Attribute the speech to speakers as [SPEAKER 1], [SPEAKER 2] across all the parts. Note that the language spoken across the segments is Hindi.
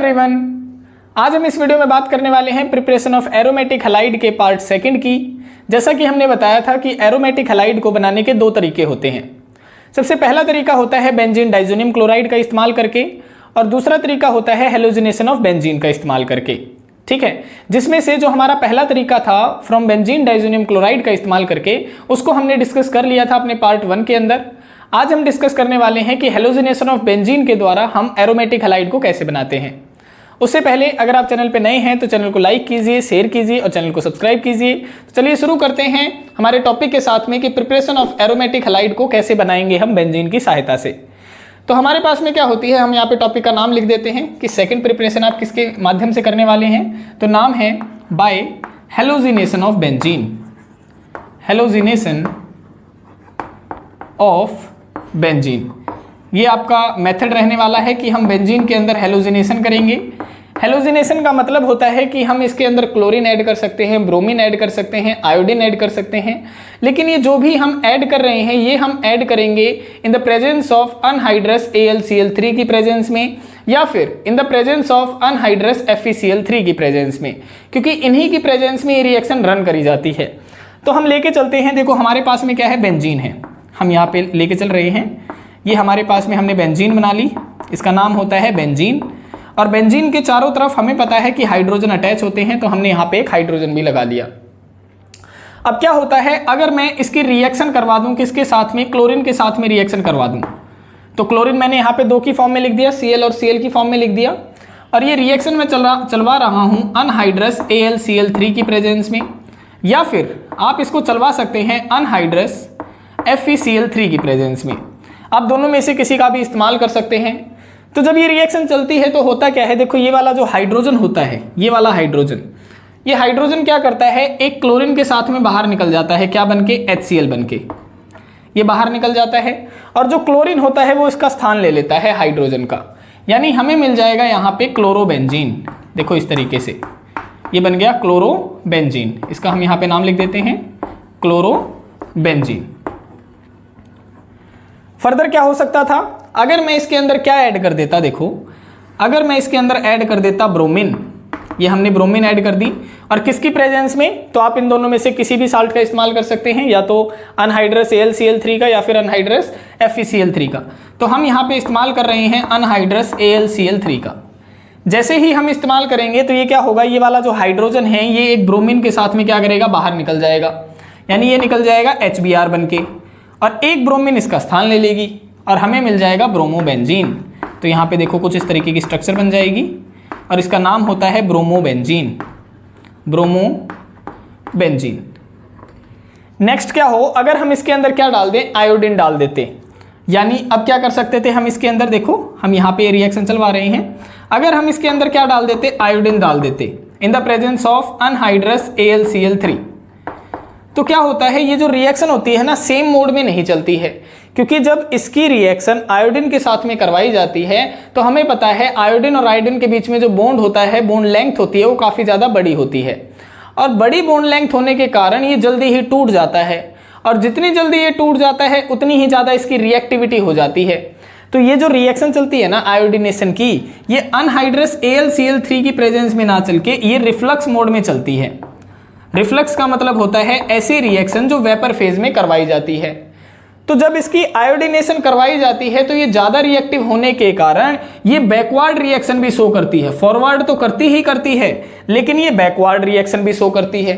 [SPEAKER 1] एवरीवन, आज हम इस वीडियो में बात करने वाले हैं प्रिपरेशन ऑफ एरोमेटिक हैलाइड के पार्ट सेकंड की। जैसा कि हमने बताया था कि एरोमेटिक हैलाइड को बनाने के दो तरीके होते हैं। सबसे पहला तरीका होता है बेंजीन डाइज़ोनियम क्लोराइड का इस्तेमाल करके, और दूसरा तरीका होता है हैलोजिनेशन ऑफ बेंजीन का इस्तेमाल करके। ठीक है, जिसमें से जो हमारा पहला तरीका था फ्रॉम बेंजीन डाइज़ोनियम क्लोराइड का इस्तेमाल करके, उसको हमने डिस्कस कर लिया था अपने पार्ट 1 के अंदर। आज हम डिस्कस करने वाले हैं कि हैलोजिनेशन ऑफ बेंजीन के द्वारा हम एरोमेटिक हैलाइड को कैसे बनाते हैं। उससे पहले अगर आप चैनल पे नए हैं तो चैनल को लाइक कीजिए, शेयर कीजिए और चैनल को सब्सक्राइब कीजिए। तो चलिए शुरू करते हैं हमारे टॉपिक के साथ में कि प्रिपरेशन ऑफ एरोमेटिक हैलाइड को कैसे बनाएंगे हम बेंजीन की सहायता से। तो हमारे पास में क्या होती है, हम यहाँ पे टॉपिक का नाम लिख देते हैं कि सेकंड प्रिपरेशन आप किसके माध्यम से करने वाले हैं। तो नाम है by halogenation of benzene, halogenation of benzene. ये आपका मेथड रहने वाला है कि हम बेंजीन के अंदर हैलोजिनेशन करेंगे। हैलोजिनेशन का मतलब होता है कि हम इसके अंदर क्लोरीन ऐड कर सकते हैं, ब्रोमीन ऐड कर सकते हैं, आयोडीन ऐड कर सकते हैं, लेकिन ये जो भी हम ऐड कर रहे हैं ये हम ऐड करेंगे in the presence of anhydrous AlCl3 की प्रेजेंस में, या फिर in the presence of anhydrous FeCl3 की प्रेजेंस में, क्योंकि इन्हीं की प्रेजेंस में ये रिएक्शन रन करी जाती है। तो हम लेके चलते हैं, देखो हमारे पास में क्या है, बेंजीन है, हम यहाँ पे लेके चल रहे हैं। ये हमारे पास में हमने बेंजीन बना ली, इसका नाम होता है बेंजीन। और बेंजीन के चारों तरफ हमें पता है कि हाइड्रोजन अटैच होते हैं, तो हमने यहाँ पे एक हाइड्रोजन भी लगा दिया। अब क्या होता है, अगर मैं इसकी रिएक्शन करवा दूं किसके साथ में, क्लोरीन के साथ में रिएक्शन करवा दूं, तो क्लोरीन मैंने यहाँ पे 2 की फॉर्म में लिख दिया, Cl और Cl की फॉर्म में लिख दिया, और ये रिएक्शन में चलवा रहा हूँ अनहाइड्रस AlCl3 की प्रेजेंस में, या फिर आप इसको चलवा सकते हैं अनहाइड्रस FeCl3 की प्रेजेंस में। आप दोनों में से किसी का भी इस्तेमाल कर सकते हैं। तो जब ये रिएक्शन चलती है तो होता क्या है, देखो ये वाला जो हाइड्रोजन होता है, ये वाला हाइड्रोजन, ये हाइड्रोजन क्या करता है, एक क्लोरीन के साथ में बाहर निकल जाता है, क्या बनके, HCl बनके ये बाहर निकल जाता है, और जो क्लोरीन होता है वो इसका स्थान ले लेता है हाइड्रोजन का, यानी हमें मिल जाएगा यहाँ पे क्लोरोबेंजीन। देखो इस तरीके से ये बन गया क्लोरोबेंजीन, इसका हम यहाँ पे नाम लिख देते हैं क्लोरोबेंजीन। फर्दर क्या हो सकता था, अगर मैं इसके अंदर क्या ऐड कर देता, देखो अगर मैं इसके अंदर ऐड कर देता ब्रोमीन, ये हमने ब्रोमीन ऐड कर दी, और किसकी प्रेजेंस में, तो आप इन दोनों में से किसी भी साल्ट का इस्तेमाल कर सकते हैं, या तो अनहाइड्रस AlCl3 का या फिर अनहाइड्रस FeCl3 का। तो हम यहाँ पे इस्तेमाल कर रहे हैं अनहाइड्रस AlCl3 का। जैसे ही हम इस्तेमाल करेंगे तो ये क्या होगा, ये वाला जो हाइड्रोजन है ये एक ब्रोमीन के साथ में क्या करेगा, बाहर निकल जाएगा, यानी ये निकल जाएगा HBr बन के, और एक ब्रोमीन इसका स्थान ले लेगी और हमें मिल जाएगा ब्रोमोबेंजीन। तो यहाँ पे देखो कुछ इस तरीके की स्ट्रक्चर बन जाएगी, और इसका नाम होता है ब्रोमोबेंजीन, ब्रोमोबेंजीन। नेक्स्ट क्या हो, अगर हम इसके अंदर क्या डाल दें, आयोडीन डाल देते, यानी अब क्या कर सकते थे हम इसके अंदर, देखो हम यहाँ पे रिएक्शन चलवा रहे हैं, अगर हम इसके अंदर क्या डाल देते, आयोडीन डाल देते in the presence of anhydrous AlCl3, तो क्या होता है, ये जो रिएक्शन होती है ना सेम मोड में नहीं चलती है, क्योंकि जब इसकी रिएक्शन आयोडीन के साथ में करवाई जाती है तो हमें पता है आयोडीन और आयोडीन के बीच में जो बॉन्ड होता है, बॉन्ड लेंथ होती है, वो काफ़ी ज़्यादा बड़ी होती है, और बड़ी बॉन्ड लेंथ होने के कारण ये जल्दी ही टूट जाता है, और जितनी जल्दी ये टूट जाता है उतनी ही ज़्यादा इसकी रिएक्टिविटी हो जाती है। तो ये जो रिएक्शन चलती है ना आयोडीनेशन की, ये अनहाइड्रस AlCl3 की प्रेजेंस में ना चल के ये रिफ्लक्स मोड में चलती है। रिफ्लक्स का मतलब होता है ऐसी रिएक्शन जो वेपर फेज में करवाई जाती है। तो जब इसकी आयोडीनेशन करवाई जाती है तो ये ज़्यादा रिएक्टिव होने के कारण ये बैकवर्ड रिएक्शन भी शो करती है, फॉरवर्ड तो करती ही करती है, लेकिन ये बैकवर्ड रिएक्शन भी शो करती है।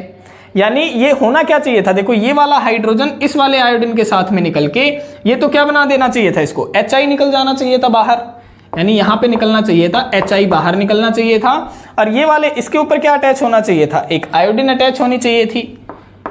[SPEAKER 1] यानी ये होना क्या चाहिए था, देखो ये वाला हाइड्रोजन इस वाले आयोडीन के साथ में निकल के ये तो क्या बना देना चाहिए था, इसको HI निकल जाना चाहिए था बाहर, यानी यहाँ पे निकलना चाहिए था HI, बाहर निकलना चाहिए था, और ये वाले इसके ऊपर क्या अटैच होना चाहिए था, एक आयोडीन अटैच होनी चाहिए थी,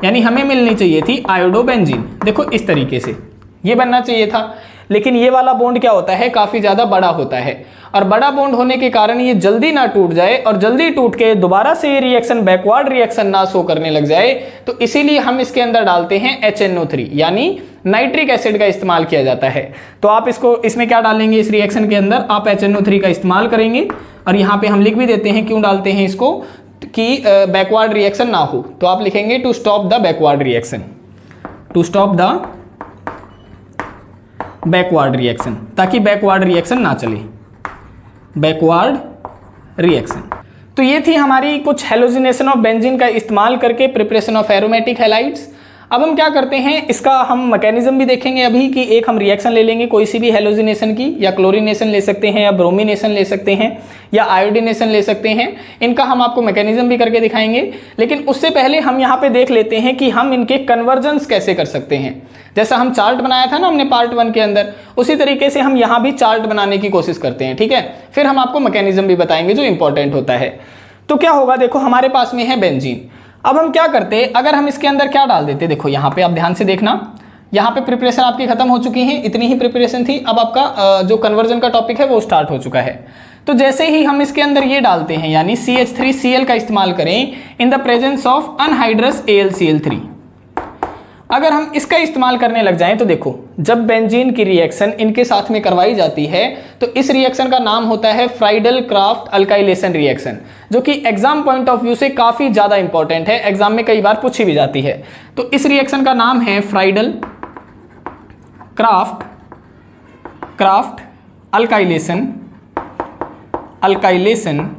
[SPEAKER 1] यानी हमें मिलनी चाहिए थी आयोडोबेंजीन। देखो इस तरीके से ये बनना चाहिए था, लेकिन ये वाला बॉन्ड क्या होता है, काफ़ी ज़्यादा बड़ा होता है, और बड़ा बॉन्ड होने के कारण ये जल्दी ना टूट जाए, और जल्दी टूट के दोबारा से ये रिएक्शन बैकवर्ड रिएक्शन ना शो करने लग जाए, तो इसीलिए हम इसके अंदर डालते हैं HNO3, यानी नाइट्रिक एसिड का इस्तेमाल किया जाता है। तो आप इसको इसमें क्या डालेंगे, इस रिएक्शन के अंदर आप HNO3 का इस्तेमाल करेंगे, और यहाँ पे हम लिख भी देते हैं क्यों डालते हैं इसको, कि बैकवर्ड रिएक्शन ना हो, तो आप लिखेंगे to stop the backward reaction, to stop the backward reaction, ताकि बैकवर्ड रिएक्शन ना चले, बैकवर्ड रिएक्शन। तो ये थी हमारी कुछ हेलोजिनेशन ऑफ बेंजीन का इस्तेमाल करके प्रिपरेशन ऑफ एरोमेटिक हैलाइड्स। अब हम क्या करते हैं, इसका हम मैकेनिज्म भी देखेंगे अभी कि एक हम रिएक्शन ले लेंगे कोई सी भी हेलोजिनेशन की, या क्लोरीनेशन ले सकते हैं, या ब्रोमिनेशन ले सकते हैं, या आयोडीनेशन ले सकते हैं। इनका हम आपको मैकेनिज्म भी करके दिखाएंगे, लेकिन उससे पहले हम यहाँ पे देख लेते हैं कि हम इनके कन्वर्जन्स कैसे कर सकते हैं। जैसा हम चार्ट बनाया था ना हमने पार्ट 1 के अंदर, उसी तरीके से हम यहाँ भी चार्ट बनाने की कोशिश करते हैं, ठीक है। फिर हम आपको मैकेनिज्म भी बताएंगे जो इंपॉर्टेंट होता है। तो क्या होगा, देखो हमारे पास में है बेंजीन। अब हम क्या करते, अगर हम इसके अंदर क्या डाल देते, देखो यहाँ पे आप ध्यान से देखना, यहाँ पे प्रिपरेशन आपकी खत्म हो चुकी है, इतनी ही प्रिपरेशन थी। अब आपका जो कन्वर्जन का टॉपिक है वो स्टार्ट हो चुका है। तो जैसे ही हम इसके अंदर ये डालते हैं, यानी CH3Cl का इस्तेमाल करें in the presence of anhydrous AlCl3, अगर हम इसका इस्तेमाल करने लग जाएं तो देखो जब बेंजीन की रिएक्शन इनके साथ में करवाई जाती है तो इस रिएक्शन का नाम होता है फ्राइडल क्राफ्ट अल्काइलेशन रिएक्शन, जो कि एग्जाम पॉइंट ऑफ व्यू से काफी ज्यादा इंपॉर्टेंट है, एग्जाम में कई बार पूछी भी जाती है। तो इस रिएक्शन का नाम है फ्राइडल क्राफ्ट अल्काइलेशन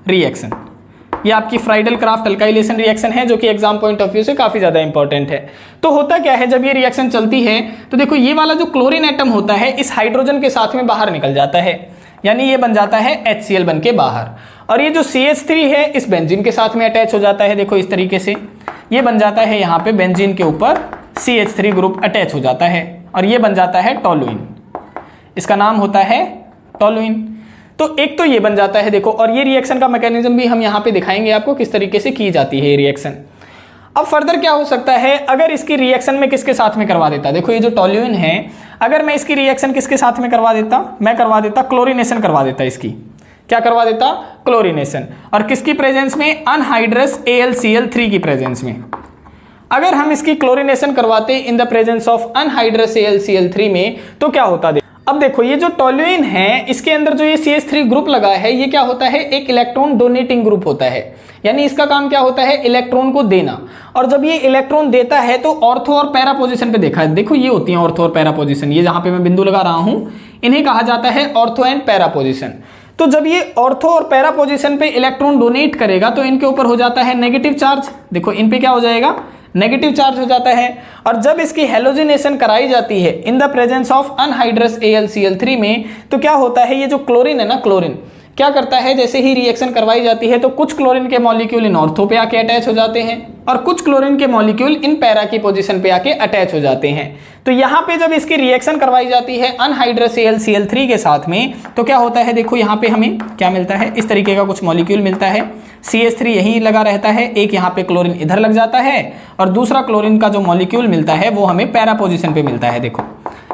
[SPEAKER 1] रिएक्शन। ये आपकी फ्राइडल क्राफ्ट अल्काइलेशन रिएक्शन है, जो कि एग्जाम पॉइंट ऑफ व्यू से काफी ज्यादा इंपॉर्टेंट है। तो होता क्या है, जब ये रिएक्शन चलती है तो देखो ये वाला जो क्लोरीन एटम होता है इस हाइड्रोजन के साथ में बाहर निकल जाता है, यानी ये बन जाता है HCl बन के बाहर, और ये जो CH3 है इस बेंजीन के साथ में अटैच हो जाता है। देखो इस तरीके से ये बन जाता है, यहाँ पे बेंजीन के ऊपर CH3 ग्रुप अटैच हो जाता है और ये बन जाता है टोलुइन, इसका नाम होता है टोलुइन। तो एक तो ये बन जाता है देखो, और ये रिएक्शन का मैकेनिज्म भी हम यहाँ पे दिखाएंगे आपको किस तरीके से की जाती है ये रिएक्शन। अब फर्दर क्या हो सकता है, अगर इसकी रिएक्शन में किसके साथ में करवा देता, देखो ये जो टोलुइन है, अगर मैं इसकी रिएक्शन किसके साथ में करवा देता, मैं करवा देता क्लोरीनेशन करवा देता, इसकी क्या करवा देता, क्लोरीनेशन, और किसकी प्रेजेंस में, अनहाइड्रस AlCl3 की प्रेजेंस में। अगर हम इसकी क्लोरीनेशन करवाते in the presence of anhydrous AlCl3 में तो क्या होता, अब देखो ये जो टोलुइन है इसके अंदर जो ये CH3 ग्रुप लगा है ये क्या होता है, एक इलेक्ट्रॉन डोनेटिंग ग्रुप होता है, यानी इसका काम क्या होता है, इलेक्ट्रॉन को देना। और जब ये इलेक्ट्रॉन देता है तो ऑर्थो और पैरा पोजीशन पे देखा है, देखो ये होती है ऑर्थो और पैरा पोजीशन, ये जहां पे मैं बिंदु लगा रहा हूं इन्हें कहा जाता है ऑर्थो एंड पैरा पोजीशन। तो जब ये ऑर्थो और पैरा पोजीशन पे इलेक्ट्रॉन डोनेट करेगा तो इनके ऊपर हो जाता है नेगेटिव चार्ज, देखो इन पे क्या हो जाएगा, नेगेटिव चार्ज हो जाता है। और जब इसकी हेलोजिनेशन कराई जाती है in the presence of anhydrous AlCl3 में तो क्या होता है, ये जो क्लोरीन है ना, क्लोरीन क्या करता है, जैसे ही रिएक्शन करवाई जाती है तो कुछ क्लोरीन के मॉलिक्यूल इन ऑर्थो पे आके अटैच हो जाते हैं और कुछ क्लोरीन के मॉलिक्यूल इन पैरा की पोजीशन पे आके अटैच हो जाते हैं। तो यहाँ पे जब इसकी रिएक्शन करवाई जाती है अनहाइड्रस AlCl3 के साथ में तो क्या होता है, देखो यहाँ पे हमें क्या मिलता है, इस तरीके का कुछ मॉलिक्यूल मिलता है, CH3 यहीं लगा रहता है, एक यहाँ पे क्लोरीन इधर लग जाता है और दूसरा क्लोरीन का जो मॉलिक्यूल मिलता है वो हमें पैरा पोजीशन पे मिलता है। देखो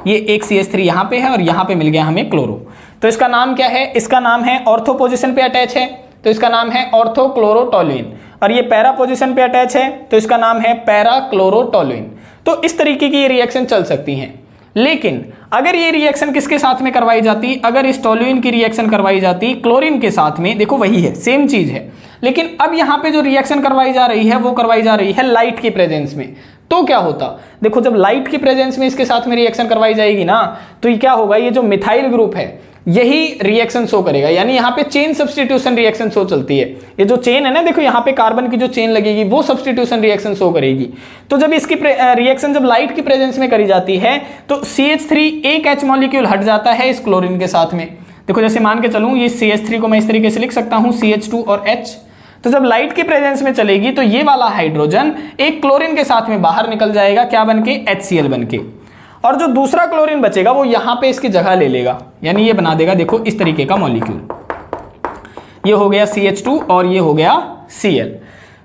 [SPEAKER 1] ये एक CH3 यहाँ पे है और यहाँ पे मिल गया हमें क्लोरो, तो इसका नाम क्या है, इसका नाम है ऑर्थो पोजीशन पे अटैच है तो इसका नाम है ऑर्थो क्लोरोटोलुइन, और ये पैरा पोजीशन पे अटैच है तो इसका नाम है पैरा क्लोरोटोलुइन। तो इस तरीके की ये रिएक्शन चल सकती हैं। लेकिन अगर ये रिएक्शन किसके साथ में करवाई जाती, अगर इस टोलुइन की रिएक्शन करवाई जाती क्लोरीन के साथ में, देखो वही है, सेम चीज है, लेकिन अब यहाँ पे जो रिएक्शन करवाई जा रही है वो करवाई जा रही है लाइट की प्रेजेंस में, तो क्या होता, देखो जब लाइट की प्रेजेंस में इसके साथ में रिएक्शन करवाई जाएगी ना तो ये क्या होगा, ये जो मिथाइल ग्रुप है यही रिएक्शन शो करेगा, यानी यहाँ पे चेन सब्स्टिट्यूशन रिएक्शन शो चलती है। ये जो चेन है ना, देखो यहाँ पे कार्बन की जो चेन लगेगी वो सब्स्टिट्यूशन रिएक्शन शो करेगी। तो जब इसकी रिएक्शन जब लाइट की प्रेजेंस में करी जाती है तो CH3 एक H मॉलिक्यूल हट जाता है इस क्लोरीन के साथ में। देखो जैसे मान के चलूं ये CH3 को मैं इस तरीके से लिख सकता हूं CH2 और H, तो जब लाइट की प्रेजेंस में चलेगी तो ये वाला हाइड्रोजन एक क्लोरीन के साथ में बाहर निकल जाएगा, क्या बनके, HCl बनके, और जो दूसरा क्लोरीन बचेगा वो यहां पे इसकी जगह ले लेगा, यानी ये बना देगा देखो इस तरीके का मॉलिक्यूल, ये हो गया CH2 और ये हो गया Cl।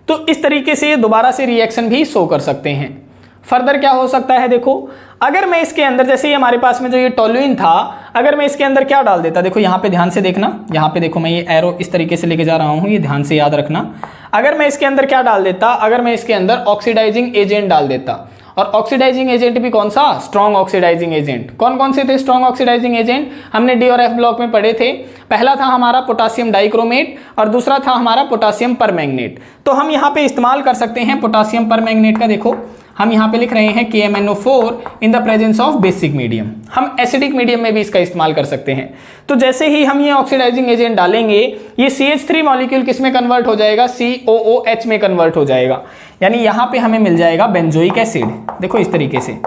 [SPEAKER 1] तो इस तरीके से दोबारा से रिएक्शन भी शो कर सकते हैं। फर्दर क्या हो सकता है, देखो अगर मैं इसके अंदर, जैसे ही हमारे पास में जो ये टोलुइन था, अगर मैं इसके अंदर क्या डाल देता, देखो यहाँ पे ध्यान से देखना, यहाँ पे देखो मैं ये एरो इस तरीके से लेके जा रहा हूँ, ये ध्यान से याद रखना। अगर मैं इसके अंदर क्या डाल देता, अगर मैं इसके अंदर ऑक्सीडाइजिंग एजेंट डाल देता, और ऑक्सीडाइजिंग एजेंट भी कौन सा, स्ट्रॉन्ग ऑक्सीडाइजिंग एजेंट। कौन कौन से थे स्ट्रॉन्ग ऑक्सीडाइजिंग एजेंट, हमने डी और एफ ब्लॉक में पढ़े थे। पहला था हमारा पोटासियम डाइक्रोमेट और दूसरा था हमारा पोटासियम परमैंगनेट। तो हम यहाँ पे इस्तेमाल कर सकते हैं पोटासियम परमैंगनेट का। देखो हम यहाँ पे लिख रहे हैं KMnO4 in the presence of basic medium. हम एसिडिक मीडियम में भी इसका इस्तेमाल कर सकते हैं। तो जैसे ही हम ये ऑक्सीडाइजिंग एजेंट डालेंगे, ये CH3 मॉलिक्यूल किस में कन्वर्ट हो जाएगा, COOH में कन्वर्ट हो जाएगा। यानी यहाँ पे हमें मिल जाएगा बेंजोइक एसिड। देखो इस तरीके से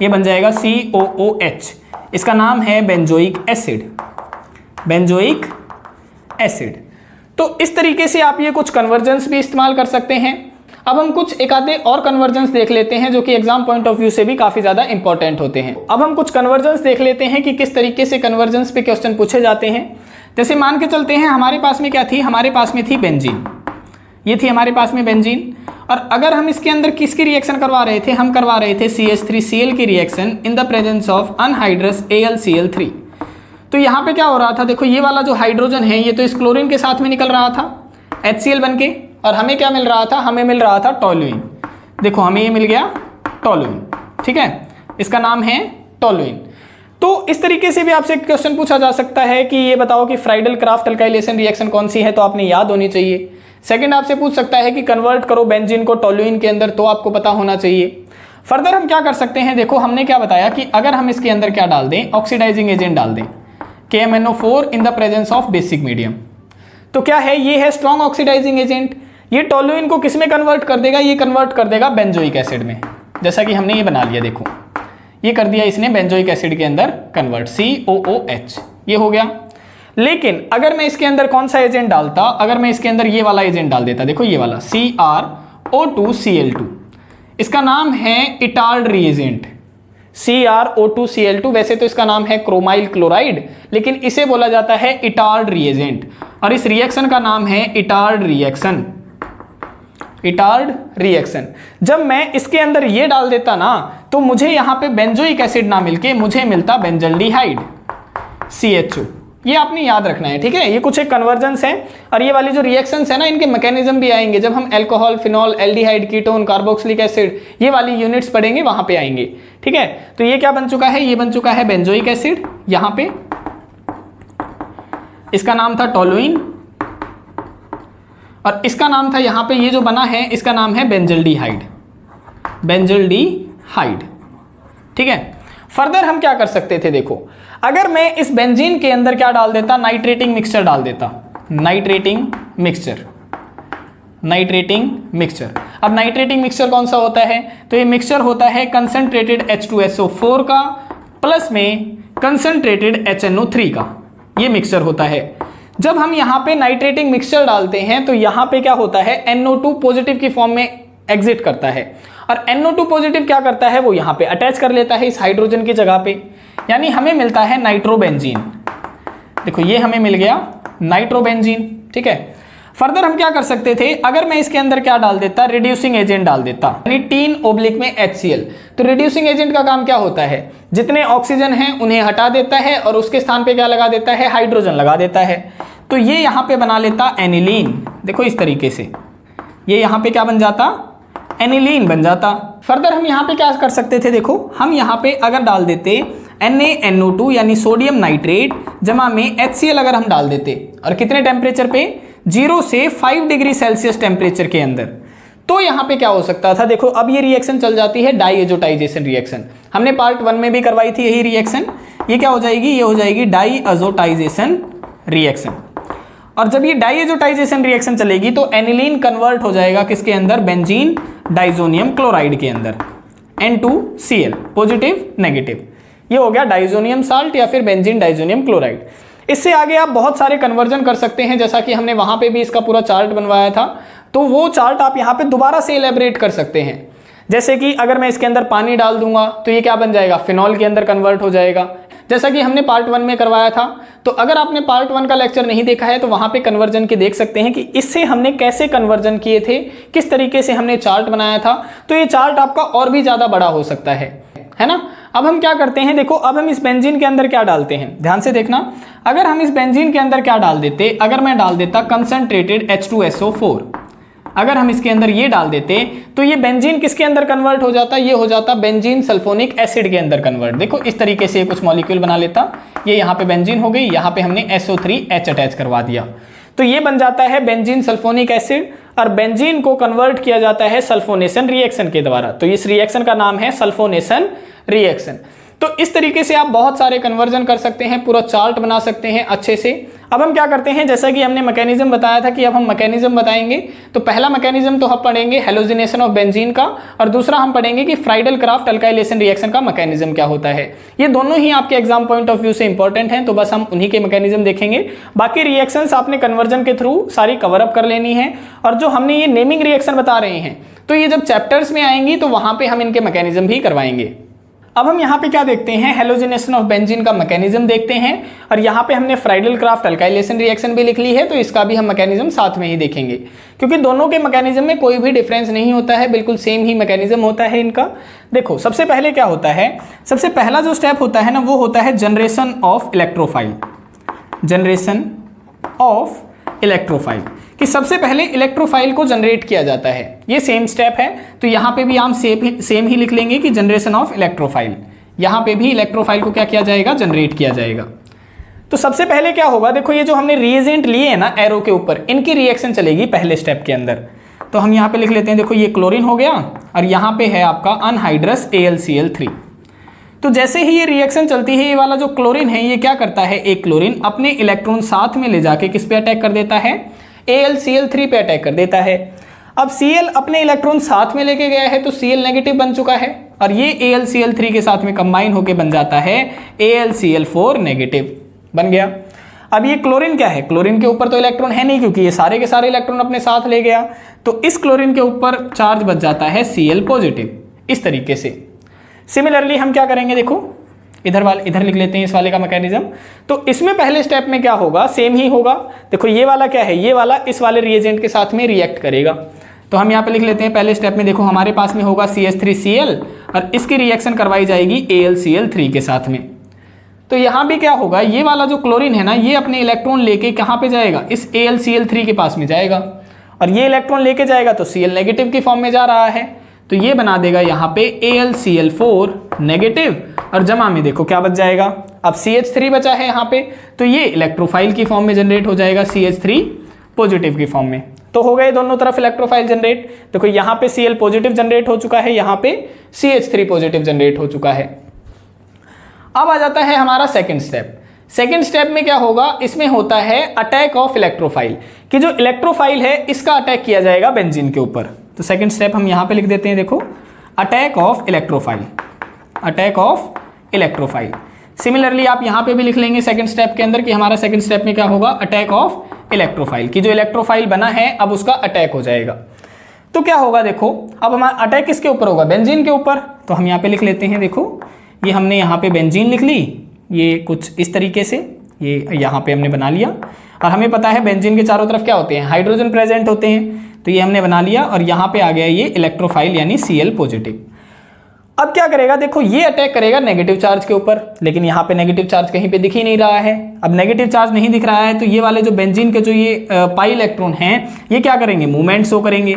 [SPEAKER 1] ये बन जाएगा COOH, इसका नाम है बेंजोइक एसिड, बेंजोइक एसिड। तो इस तरीके से आप ये कुछ कन्वर्जेंस भी इस्तेमाल कर सकते हैं। अब हम कुछ एक आधे और कन्वर्जेंस देख लेते हैं जो कि एग्जाम पॉइंट ऑफ व्यू से भी काफी ज्यादा इंपॉर्टेंट होते हैं। अब हम कुछ कन्वर्जेंस देख लेते हैं कि किस तरीके से कन्वर्जेंस पे क्वेश्चन पूछे जाते हैं। जैसे मान के चलते हैं हमारे पास में क्या थी, हमारे पास में थी बेंजीन, ये थी हमारे पास में बेंजीन। और अगर हम इसके अंदर किसकी रिएक्शन करवा रहे थे, हम करवा रहे थे CH3Cl की reaction in the presence of anhydrous AlCl3। तो यहाँ पे क्या हो रहा था, देखो ये वाला जो हाइड्रोजन है ये तो इस क्लोरीन के साथ में निकल रहा था HCl बन के, और हमें क्या मिल रहा था, हमें मिल रहा था टोलुइन। देखो हमें ये मिल गया टोलुइन, ठीक है, इसका नाम है टोलुइन। तो इस तरीके से भी आपसे क्वेश्चन पूछा जा सकता है कि ये बताओ कि फ्राइडल क्राफ्ट अल्काइलेशन रिएक्शन कौन सी है, तो आपने याद होनी चाहिए। सेकंड आपसे पूछ सकता है कि कन्वर्ट करो बेंजीन को टोलुइन के अंदर, तो आपको पता होना चाहिए। फर्दर हम क्या कर सकते हैं, देखो हमने क्या बताया कि अगर हम इसके अंदर क्या डाल दें, ऑक्सीडाइजिंग एजेंट डाल दें KMnO4 in the presence of basic medium, तो क्या है, ये है स्ट्रॉन्ग ऑक्सीडाइजिंग एजेंट। ये टोलुइन को किस में कन्वर्ट कर देगा, ये कन्वर्ट कर देगा बेंजोइक एसिड में। जैसा कि हमने ये बना लिया, देखो ये कर दिया इसने बेंजोइक एसिड के अंदर कन्वर्ट, COOH, ये हो गया। लेकिन अगर मैं इसके अंदर कौन सा एजेंट डालता, अगर मैं इसके अंदर ये वाला एजेंट डाल देता, देखो ये वाला CrO2Cl2, इसका नाम है इटार्ड रिएजेंट, CrO2Cl2। वैसे तो इसका नाम है क्रोमाइल क्लोराइड, लेकिन इसे बोला जाता है इटार्ड रिएजेंट, और इस रिएक्शन का नाम है इटार्ड रिएक्शन, इटार्ड रिएक्शन। जब मैं इसके अंदर ये डाल देता ना, तो मुझे यहाँ पे बेंजोइक एसिड ना मिलके मुझे मिलता बेंजल्डिहाइड CHO। ये आपने याद रखना है, ठीक है। ये कुछ एक कन्वर्जेंस है, और ये वाली जो रिएक्शंस है ना, इनके मैकेनिज्म भी आएंगे जब हम alcohol, phenol, aldehyde, ketone, carboxylic acid, ये वाली यूनिट्स पढ़ेंगे वहां पे आएंगे, ठीक है। तो ये क्या बन चुका है, ये बन चुका है बेंजोइक एसिड, यहाँ पे इसका नाम था टोलुइन, और इसका नाम था यहाँ पे ये जो बना है इसका नाम है बेंजल्डिहाइड, बेंजल्डिहाइड, ठीक है। फर्दर हम क्या कर सकते थे, देखो अगर मैं इस बेंजीन के अंदर क्या डाल देता, नाइट्रेटिंग मिक्सचर डाल देता, नाइट्रेटिंग मिक्सचर, नाइट्रेटिंग मिक्सचर। अब नाइट्रेटिंग मिक्सचर कौन सा होता है, तो ये मिक्सचर होता है कंसंट्रेटेड H2SO4 का प्लस में कंसंट्रेटेड HNO3 का, ये मिक्सचर होता है। जब हम यहाँ पे नाइट्रेटिंग मिक्सचर डालते हैं तो यहाँ पे क्या होता है, NO2 पॉजिटिव की फॉर्म में एग्जिट करता है, और NO2 पॉजिटिव क्या करता है, वो यहाँ पे अटैच कर लेता है इस हाइड्रोजन की जगह पे, यानी हमें मिलता है नाइट्रोबेंजीन। देखो ये हमें मिल गया नाइट्रोबेंजीन, ठीक है। फर्दर हम क्या कर सकते थे, अगर मैं इसके अंदर क्या डाल देता, रिड्यूसिंग एजेंट डाल देता, यानी टीन ओब्लिक में HCl। तो रिड्यूसिंग एजेंट का काम क्या होता है, जितने ऑक्सीजन हैं उन्हें हटा देता है और उसके स्थान पे क्या लगा देता है, हाइड्रोजन लगा देता है। तो ये यहाँ पे बना लेता एनिलीन, देखो इस तरीके से ये यहाँ पे क्या बन जाता, एनिलीन बन जाता। फर्दर हम यहाँ पे क्या कर सकते थे, देखो हम यहाँ पे अगर डाल देते NaNO2 यानी सोडियम नाइट्रेट जमा में HCl अगर हम डाल देते, और कितने टेम्परेचर पे, 0 से 5 डिग्री सेल्सियस टेम्परेचर के अंदर, तो यहाँ पे क्या हो सकता था, देखो अब ये रिएक्शन चल जाती है डाईएजोटाइजेशन रिएक्शन। हमने पार्ट 1 में भी करवाई थी यही रिएक्शन। ये क्या हो जाएगी, ये हो जाएगी डाईएजोटाइजेशन रिएक्शन। और जब ये डाईएजोटाइजेशन रिएक्शन चलेगी तो एनिलीन कन्वर्ट हो जाएगा किसके अंदर, बेंजीन डाइजोनियम क्लोराइड के अंदर, N2Cl, पॉजिटिव नेगेटिव। ये हो गया डाइजोनियम साल्ट या फिर बेंजीन डाइजोनियम क्लोराइड। इससे आगे आप बहुत सारे कन्वर्जन कर सकते हैं, जैसा कि हमने वहां पे भी इसका पूरा चार्ट बनवाया था, तो वो चार्ट आप यहाँ पे दोबारा से इलेबरेट कर सकते हैं। जैसे कि अगर मैं इसके अंदर पानी डाल दूंगा तो ये क्या बन जाएगा, फिनॉल के अंदर कन्वर्ट हो जाएगा, जैसा कि हमने पार्ट 1 में करवाया था। तो अगर आपने पार्ट 1 का लेक्चर नहीं देखा है तो वहां पे कन्वर्जन के देख सकते हैं कि इससे हमने कैसे कन्वर्जन किए थे, किस तरीके से हमने चार्ट बनाया था। तो ये चार्ट आपका और भी ज्यादा बड़ा हो सकता है ना। अब हम क्या करते हैं, देखो अब हम इस बेंजीन के अंदर क्या डालते हैं, ध्यान से देखना। अगर हम इस बेंजीन के अंदर क्या डाल देते, अगर मैं डाल देता कंसंट्रेटेड H2SO4, अगर हम इसके अंदर ये डाल देते तो ये बेंजीन किसके अंदर कन्वर्ट हो जाता, ये हो जाता बेंजीन सल्फोनिक एसिड के अंदर कन्वर्ट। देखो इस तरीके से कुछ मॉलिक्यूल बना लेता, ये यहाँ पे बेंजीन हो गई, यहाँ पे हमने SO3H अटैच करवा दिया। तो ये बन जाता है बेंजीन सल्फोनिक एसिड, और बेंजीन को कन्वर्ट किया जाता है सल्फोनेशन रिएक्शन के द्वारा। तो इस रिएक्शन का नाम है सल्फोनेशन रिएक्शन। तो इस तरीके से आप बहुत सारे कन्वर्जन कर सकते हैं, पूरा चार्ट बना सकते हैं अच्छे से। अब हम क्या करते हैं, जैसा कि हमने मैकेनिज्म बताया था कि अब हम मैकेनिज्म बताएंगे। तो पहला मैकेनिज्म तो हम पढ़ेंगे हैलोजिनेशन ऑफ बेंजीन का, और दूसरा हम पढ़ेंगे कि फ्राइडल क्राफ्ट अल्काइलेशन रिएक्शन का मैकेनिज्म क्या होता है। ये दोनों ही आपके एग्जाम पॉइंट ऑफ व्यू से इंपॉर्टेंट हैं, तो बस हम उन्हीं के मैकेनिज्म देखेंगे। बाकी रिएक्शंस आपने कन्वर्जन के थ्रू सारी कवर अप कर लेनी है। और जो हमने ये नेमिंग रिएक्शन बता रहे हैं, तो ये जब चैप्टर्स में आएंगी तो वहां पे हम इनके मैकेनिज्म भी करवाएंगे। अब हम यहाँ पे क्या देखते हैं, हैलोजिनेशन ऑफ बेंजीन का मैकेनिज्म देखते हैं, और यहाँ पे हमने फ्राइडल क्राफ्ट अल्काइलेशन रिएक्शन भी लिख ली है, तो इसका भी हम मैकेनिज्म साथ में ही देखेंगे, क्योंकि दोनों के मैकेनिज्म में कोई भी डिफरेंस नहीं होता है, बिल्कुल सेम ही मैकेनिज्म होता है इनका। देखो सबसे पहले क्या होता है, सबसे पहला जो स्टेप होता है ना, वो होता है generation of electrophile. Generation of electrophile, कि सबसे पहले इलेक्ट्रोफाइल को जनरेट किया जाता है। ये सेम स्टेप है, तो यहाँ पे भी हम सेम ही लिख लेंगे कि जनरेशन ऑफ इलेक्ट्रोफाइल। यहाँ पे भी इलेक्ट्रोफाइल को क्या किया जाएगा, जनरेट किया जाएगा। तो सबसे पहले क्या होगा, देखो ये जो हमने रिएजेंट लिए हैं ना एरो के ऊपर, इनकी रिएक्शन चलेगी पहले स्टेप के अंदर। तो हम यहाँ पे लिख लेते हैं, देखो ये क्लोरीन हो गया, और यहाँ पे है आपका अनहाइड्रस AlCl3। तो जैसे ही ये रिएक्शन चलती है, ये वाला जो क्लोरीन है ये क्या करता है, एक क्लोरीन अपने इलेक्ट्रॉन साथ में ले जाके किस पे अटैक कर देता है, AlCl3 पे अटैक कर देता है। अब Cl अपने इलेक्ट्रॉन साथ में लेके गया है, तो Cl नेगेटिव बन चुका है, और ये AlCl3 के साथ में कंबाइन होके बन जाता है AlCl4 नेगेटिव बन गया। अब ये क्लोरीन क्या है, क्लोरीन के ऊपर तो इलेक्ट्रॉन है नहीं, क्योंकि ये सारे के सारे इलेक्ट्रॉन अपने साथ ले गया, तो इस क्लोरीन के ऊपर चार्ज बच जाता है Cl पॉजिटिव। इस तरीके से सिमिलरली हम क्या करेंगे, देखो इधर लिख लेते हैं इस वाले का मैकेनिज्म। तो इसमें पहले स्टेप में क्या होगा, सेम ही होगा। देखो ये वाला क्या है, ये वाला इस वाले रिएजेंट के साथ में रिएक्ट करेगा। तो हम यहाँ पे लिख लेते हैं पहले स्टेप में, देखो हमारे पास में होगा CH3Cl, और इसकी रिएक्शन करवाई जाएगी AlCl3 के साथ में। तो यहाँ भी क्या होगा, ये वाला जो क्लोरीन है ना, ये अपने इलेक्ट्रॉन लेके कहाँ पे जाएगा, इस AlCl3 के पास में जाएगा, और ये इलेक्ट्रॉन लेके जाएगा तो Cl नेगेटिव की फॉर्म में जा रहा है, तो ये बना देगा यहाँ पे AlCl4 नेगेटिव, और जमा में देखो क्या बच जाएगा, अब CH3 बचा है यहाँ पे, तो ये इलेक्ट्रोफाइल की फॉर्म में जनरेट हो जाएगा CH3 पॉजिटिव की फॉर्म में। तो हो गए दोनों तरफ इलेक्ट्रोफाइल जनरेट। देखो यहाँ पे Cl पॉजिटिव जनरेट हो चुका है, यहाँ पे CH3 पॉजिटिव जनरेट हो चुका है। अब आ जाता है हमारा सेकेंड स्टेप। सेकेंड स्टेप में क्या होगा, इसमें होता है अटैक ऑफ इलेक्ट्रोफाइल, कि जो इलेक्ट्रोफाइल है इसका अटैक किया जाएगा बेंजीन के ऊपर। तो सेकेंड स्टेप हम यहाँ पे लिख देते हैं, देखो attack of electrophile, attack of electrophile. Similarly आप यहाँ पे भी लिख लेंगे सेकंड स्टेप के अंदर कि हमारा सेकंड स्टेप में क्या होगा, अटैक ऑफ इलेक्ट्रोफाइल, कि जो इलेक्ट्रोफाइल बना है अब उसका अटैक हो जाएगा। तो क्या होगा, देखो अब हमारा अटैक किसके ऊपर होगा, बेंजीन के ऊपर। तो हम यहाँ पे लिख लेते हैं, देखो ये हमने यहाँ पे बेंजीन लिख ली, ये कुछ इस तरीके से ये यहाँ पे हमने बना लिया, और हमें पता है बेंजीन के चारों तरफ क्या होते हैं, हाइड्रोजन प्रेजेंट होते हैं, तो ये हमने बना लिया, और यहाँ पे आ गया ये इलेक्ट्रोफाइल यानी Cl पॉजिटिव। अब क्या करेगा, देखो ये अटैक करेगा नेगेटिव चार्ज के ऊपर, लेकिन यहाँ पे नेगेटिव चार्ज कहीं पे दिख ही नहीं रहा है। अब नेगेटिव चार्ज नहीं दिख रहा है, तो ये वाले जो बेंजीन के जो ये पाई इलेक्ट्रॉन हैं, ये क्या करेंगे, मूवमेंट शो करेंगे,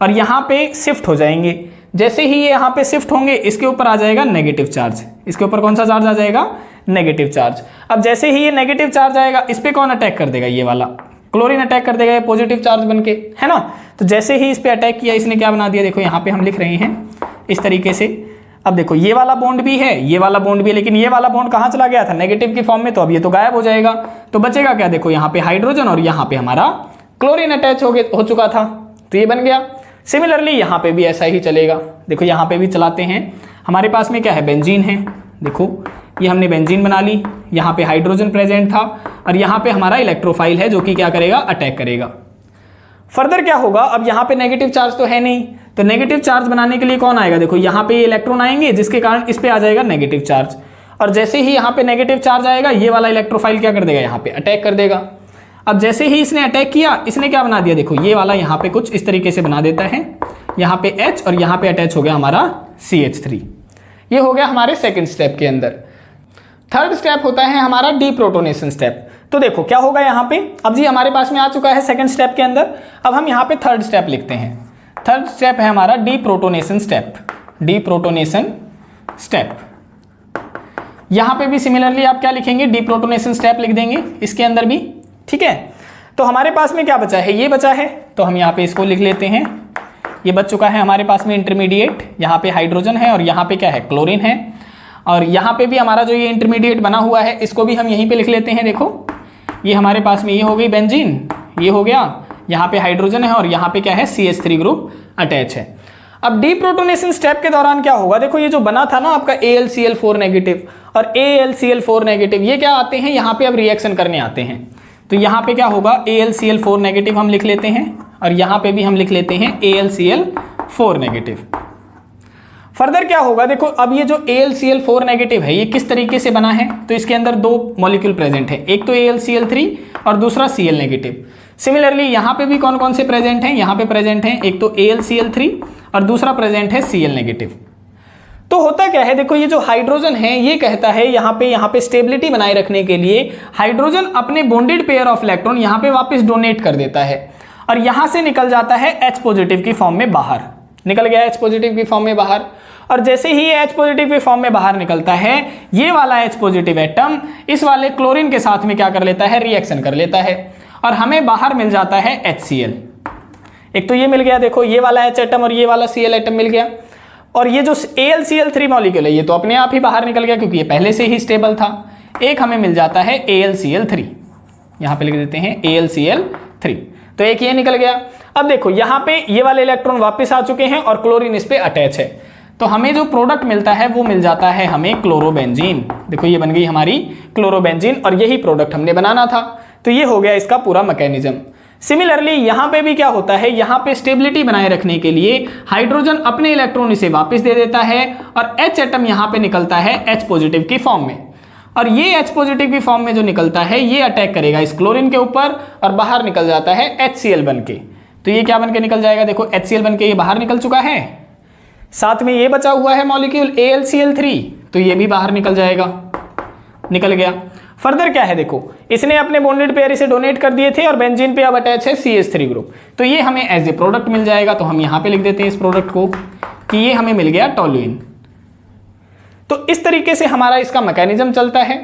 [SPEAKER 1] और यहाँ पे शिफ्ट हो जाएंगे। जैसे ही ये यहाँ पे शिफ्ट होंगे, इसके ऊपर आ जाएगा नेगेटिव चार्ज, इसके ऊपर कौन सा चार्ज आ जाएगा, नेगेटिव चार्ज। अब जैसे ही ये नेगेटिव चार्ज आएगा, इस पे कौन अटैक कर देगा, ये वाला क्लोरीन अटैक कर देगा, ये पॉजिटिव चार्ज बनके, है ना। तो जैसे ही इस पे अटैक किया, इसने क्या बना दिया, देखो यहाँ पे हम लिख रहे हैं इस तरीके से। अब देखो ये वाला बॉन्ड भी है, ये वाला बॉन्ड भी है, लेकिन ये वाला बॉन्ड कहाँ चला गया था, नेगेटिव की फॉर्म में, तो अब ये तो गायब हो जाएगा। तो बचेगा क्या, देखो यहाँ पे हाइड्रोजन, और यहाँ पे हमारा क्लोरीन अटैच हो चुका था, तो ये बन गया। सिमिलरली यहाँ पे भी ऐसा ही चलेगा। देखो यहाँ पे भी चलाते हैं, हमारे पास में क्या है, बेंजीन है, देखो ये हमने बेंजीन बना ली, यहाँ पे हाइड्रोजन प्रेजेंट था, और यहाँ पे हमारा इलेक्ट्रोफाइल है जो कि क्या करेगा, अटैक करेगा। फर्दर क्या होगा, अब यहाँ पे नेगेटिव चार्ज तो है नहीं, तो नेगेटिव चार्ज बनाने के लिए कौन आएगा, देखो यहाँ पे ये इलेक्ट्रॉन आएंगे, जिसके कारण इस पे आ जाएगा नेगेटिव चार्ज, और जैसे ही यहाँ पे नेगेटिव चार्ज आएगा, ये वाला इलेक्ट्रोफाइल क्या कर देगा, यहाँ पे अटैक कर देगा। अब जैसे ही इसने अटैक किया, इसने क्या बना दिया, देखो ये वाला यहाँ पे कुछ इस तरीके से बना देता है, यहाँ पे H, और यहाँ पे अटैच हो गया हमारा CH3। ये हो गया हमारे सेकेंड स्टेप के अंदर। थर्ड स्टेप होता है हमारा डीप्रोटोनेशन स्टेप। तो देखो क्या होगा यहाँ पे, अब जी हमारे पास में आ चुका है सेकंड स्टेप के अंदर, अब हम यहाँ पे थर्ड स्टेप लिखते हैं। थर्ड स्टेप है हमारा डीप्रोटोनेशन स्टेप, डीप्रोटोनेशन स्टेप। यहाँ पे भी सिमिलरली आप क्या लिखेंगे, डीप्रोटोनेशन स्टेप लिख देंगे इसके अंदर भी, ठीक है। तो हमारे पास में क्या बचा है, ये बचा है, तो हम यहाँ पे इसको लिख लेते हैं। ये बच चुका है हमारे पास में इंटरमीडिएट, यहाँ पे हाइड्रोजन है और यहाँ पे क्या है, क्लोरीन है। और यहाँ पे भी हमारा जो ये इंटरमीडिएट बना हुआ है इसको भी हम यहीं पे लिख लेते हैं। देखो ये हमारे पास में ये हो गई बेंजीन, ये हो गया, यहाँ पे हाइड्रोजन है और यहाँ पे क्या है, CH3 ग्रुप अटैच है। अब डीप्रोटोनेशन स्टेप के दौरान क्या होगा, देखो ये जो बना था ना आपका AlCl4 नेगेटिव और AlCl4 नेगेटिव, ये क्या आते हैं, यहाँ पे अब रिएक्शन करने आते हैं। तो यहाँ पे क्या होगा, AlCl4 नेगेटिव हम लिख लेते हैं और यहाँ पे भी हम लिख लेते हैं AlCl4 नेगेटिव। फर्दर क्या होगा, देखो अब ये जो AlCl4 नेगेटिव है ये किस तरीके से बना है, तो इसके अंदर दो मॉलिक्यूल प्रेजेंट है, एक तो AlCl3 और दूसरा Cl नेगेटिव। सिमिलरली यहाँ पे भी कौन कौन से प्रेजेंट हैं, यहाँ पे प्रेजेंट हैं एक तो AlCl3 और दूसरा प्रेजेंट है Cl नेगेटिव। तो होता क्या है, देखो ये जो हाइड्रोजन है ये कहता है यहाँ पे स्टेबिलिटी बनाए रखने के लिए हाइड्रोजन अपने बॉन्डेड पेयर ऑफ इलेक्ट्रॉन यहाँ पे वापस डोनेट कर देता है और यहाँ से निकल जाता है H पॉजिटिव की फॉर्म में बाहर, निकल गया H पॉजिटिव की फॉर्म में बाहर। और जैसे ही H पॉजिटिव की फॉर्म में बाहर निकलता है ये वाला H पॉजिटिव एटम इस वाले क्लोरीन के साथ में क्या कर लेता है, रिएक्शन कर लेता है और हमें बाहर मिल जाता है HCl। एक तो ये मिल गया, देखो ये वाला H एटम और ये वाला Cl एटम मिल गया। और ये जो AlCl3 मॉलिक्यूल है ये तो अपने आप ही बाहर निकल गया क्योंकि ये पहले से ही स्टेबल था। एक हमें मिल जाता है AlCl3, यहाँ पे लिख देते हैं AlCl3, तो एक ये निकल गया। अब देखो यहाँ पे ये वाले इलेक्ट्रॉन वापस आ चुके हैं और क्लोरीन इस पे अटैच है, तो हमें जो प्रोडक्ट मिलता है वो मिल जाता है हमें क्लोरोबेंजीन। देखो ये बन गई हमारी क्लोरोबेंजीन और यही प्रोडक्ट हमने बनाना था। तो ये हो गया इसका पूरा मैकेनिज्म। सिमिलरली यहाँ पे भी क्या होता है, यहाँ पे स्टेबिलिटी बनाए रखने के लिए हाइड्रोजन अपने इलेक्ट्रॉन इसे वापस दे देता है और H एटम यहाँ पे निकलता है H पॉजिटिव की फॉर्म में और ये H पॉजिटिव की फॉर्म में जो निकलता है ये अटैक करेगा इस क्लोरीन के ऊपर और बाहर निकल जाता है HCl बन के। तो ये क्या बन के निकल जाएगा, देखो HCl बन के ये बाहर निकल चुका है, साथ में ये बचा हुआ है मॉलिक्यूल AlCl3, तो ये भी बाहर निकल जाएगा, निकल गया। फर्दर क्या है, देखो इसने अपने बॉन्डेड पेयर इसे डोनेट कर दिए थे और बेंजीन पे अब अटैच है CH3 ग्रुप, तो ये हमें एज ए प्रोडक्ट मिल जाएगा। तो हम यहाँ पे लिख देते हैं इस प्रोडक्ट को कि ये हमें मिल गया टोलुइन। तो इस तरीके से हमारा इसका मैकेनिज्म चलता है।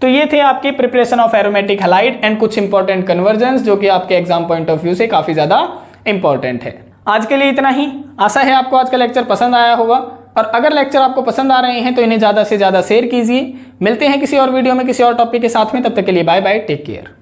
[SPEAKER 1] तो ये थे आपके preparation of aromatic halide and कुछ इंपॉर्टेंट कन्वर्जन्स जो कि आपके एग्जाम पॉइंट ऑफ व्यू से काफी ज्यादा इंपॉर्टेंट है। आज के लिए इतना ही। आशा है आपको आज का लेक्चर पसंद आया होगा और अगर लेक्चर आपको पसंद आ रहे हैं तो इन्हें ज़्यादा से ज़्यादा शेयर कीजिए। मिलते हैं किसी और वीडियो में किसी और टॉपिक के साथ में, तब तक के लिए बाय बाय, टेक केयर।